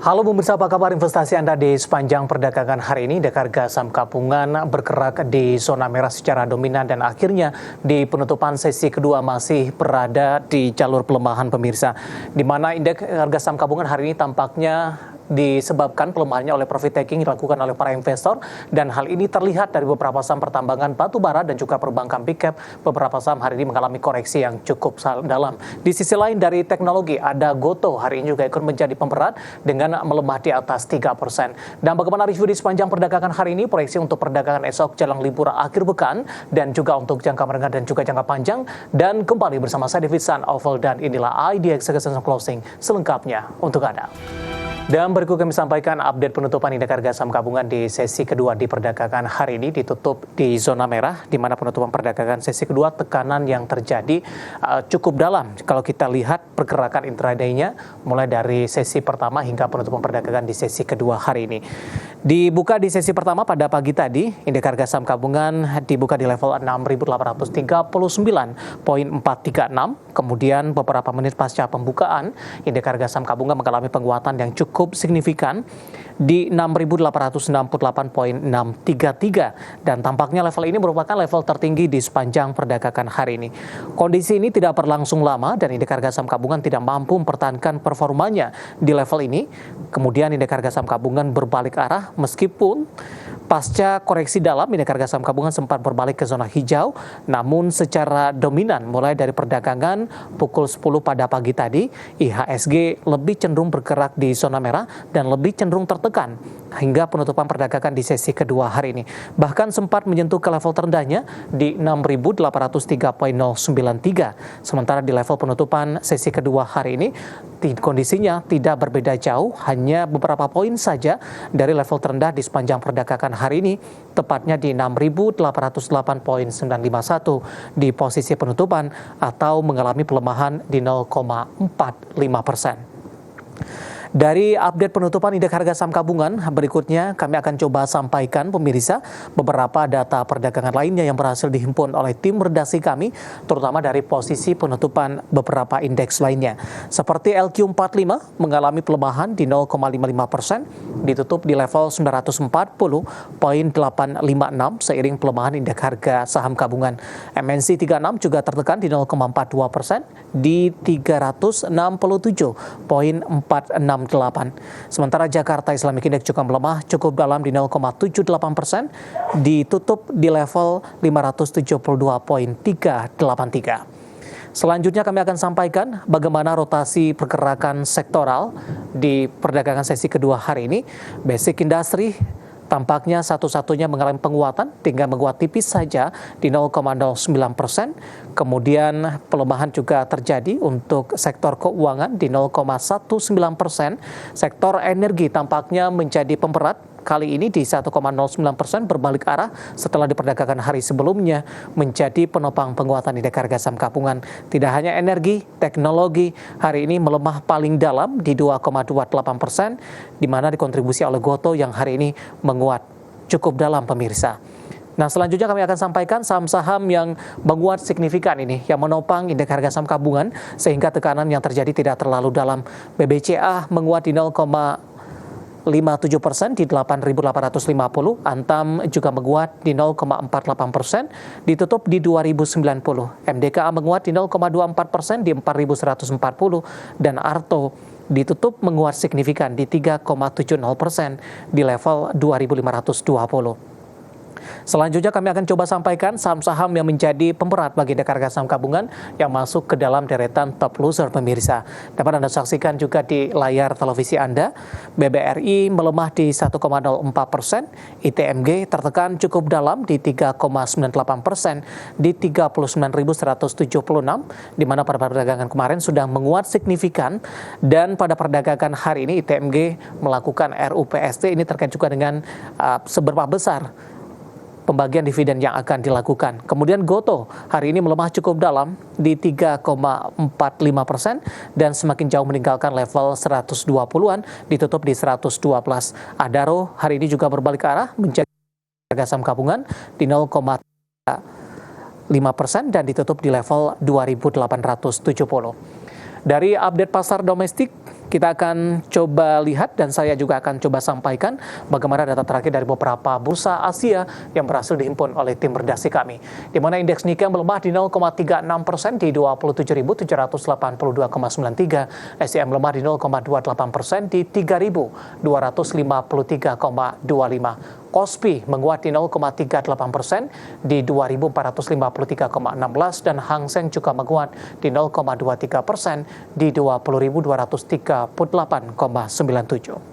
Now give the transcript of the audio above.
Halo pemirsa, apa kabar investasi Anda di sepanjang perdagangan hari ini? Indeks harga saham gabungan bergerak di zona merah secara dominan dan akhirnya di penutupan sesi kedua masih berada di jalur pelemahan pemirsa. Di mana indeks harga saham gabungan hari ini tampaknya disebabkan pelemahannya oleh profit taking dilakukan oleh para investor, dan hal ini terlihat dari beberapa saham pertambangan batubara dan juga perbankan big cap. Beberapa saham hari ini mengalami koreksi yang cukup dalam. Di sisi lain dari teknologi ada Goto hari ini juga ikut menjadi pemberat dengan melemah di atas 3%. Dan bagaimana review di sepanjang perdagangan hari ini, proyeksi untuk perdagangan esok jelang libur akhir pekan dan juga untuk jangka menengah dan juga jangka panjang. Dan kembali bersama saya David San Oval dan inilah IDX Execution Closing selengkapnya untuk Anda. Dan berikut kami sampaikan update penutupan indeks harga saham gabungan di sesi kedua di perdagangan hari ini. Ditutup di zona merah, di mana penutupan perdagangan sesi kedua tekanan yang terjadi cukup dalam. Kalau kita lihat pergerakan intraday-nya mulai dari sesi pertama hingga penutupan perdagangan di sesi kedua hari ini. Dibuka di sesi pertama pada pagi tadi, indeks harga saham gabungan dibuka di level 6.839,436. Kemudian beberapa menit pasca pembukaan, indeks harga saham gabungan mengalami penguatan yang cukup signifikan di 6.898,633, dan tampaknya level ini merupakan level tertinggi di sepanjang perdagangan hari ini. Kondisi ini tidak berlangsung lama dan indeks harga saham gabungan tidak mampu mempertahankan performanya di level ini. Kemudian indeks harga saham gabungan berbalik arah meskipun pasca koreksi dalam, indeks harga saham gabungan sempat berbalik ke zona hijau, namun secara dominan mulai dari perdagangan pukul 10 pada pagi tadi, IHSG lebih cenderung bergerak di zona merah dan lebih cenderung tertekan hingga penutupan perdagangan di sesi kedua hari ini. Bahkan sempat menyentuh ke level terendahnya di 6.803,093. Sementara di level penutupan sesi kedua hari ini, kondisinya tidak berbeda jauh, hanya beberapa poin saja dari level terendah di sepanjang perdagangan hari ini, tepatnya di 6.808,951 di posisi penutupan atau mengalami pelemahan di 0,45%. Dari update penutupan indeks harga saham gabungan, berikutnya kami akan coba sampaikan pemirsa beberapa data perdagangan lainnya yang berhasil dihimpun oleh tim redaksi kami, terutama dari posisi penutupan beberapa indeks lainnya. Seperti LQ45 mengalami pelemahan di 0,55%, ditutup di level 940,856 seiring pelemahan indeks harga saham gabungan. MNC 36 juga tertekan di 0,42% di 367,468. Sementara Jakarta Islamic Index juga melemah cukup dalam di 0,78%, ditutup di level 572,383. Selanjutnya kami akan sampaikan bagaimana rotasi pergerakan sektoral di perdagangan sesi kedua hari ini. Basic Industry tampaknya satu-satunya mengalami penguatan hingga menguat tipis saja di 0,09%. Kemudian pelemahan juga terjadi untuk sektor keuangan di 0,19%. Sektor energi tampaknya menjadi pemberat. Kali ini di 1,09% berbalik arah setelah diperdagangkan hari sebelumnya menjadi penopang penguatan indeks harga saham gabungan. Tidak hanya energi, teknologi hari ini melemah paling dalam di 2,28%, di mana dikontribusi oleh Goto yang hari ini menguat cukup dalam pemirsa. Nah, selanjutnya kami akan sampaikan saham-saham yang menguat signifikan ini, yang menopang indeks harga saham gabungan sehingga tekanan yang terjadi tidak terlalu dalam. BBCA menguat di 0,57% di 8.850, Antam juga menguat di 0,48%, ditutup di 2.090. MDKA menguat di 0,24% di 4.140, dan Arto ditutup menguat signifikan di 3,70% di level 2.520. Selanjutnya kami akan coba sampaikan saham-saham yang menjadi pemberat bagi indeks harga saham gabungan yang masuk ke dalam deretan top loser pemirsa. Dapat Anda saksikan juga di layar televisi Anda. BBRI melemah di 1,04%, ITMG tertekan cukup dalam di 3,98% di 39.176, di mana pada perdagangan kemarin sudah menguat signifikan, dan pada perdagangan hari ini ITMG melakukan RUPST ini terkait juga dengan seberapa besar pembagian dividen yang akan dilakukan. Kemudian Goto hari ini melemah cukup dalam di 3,45% dan semakin jauh meninggalkan level 120-an, ditutup di 112. Adaro hari ini juga berbalik arah menjadi harga saham gabungan di 0,5% dan ditutup di level 2.870. Dari update pasar domestik, Kita akan coba lihat dan saya juga akan coba sampaikan bagaimana data terakhir dari beberapa bursa Asia yang berhasil dihimpun oleh tim redaksi kami. Di mana indeks Nikkei melemah di 0,36% di 27.782,93, SCM melemah di 0,28% di 3.253,25. Kospi menguat di 0,38% di 2.453,16 dan Hang Seng juga menguat di 0,23% di 20.238,97.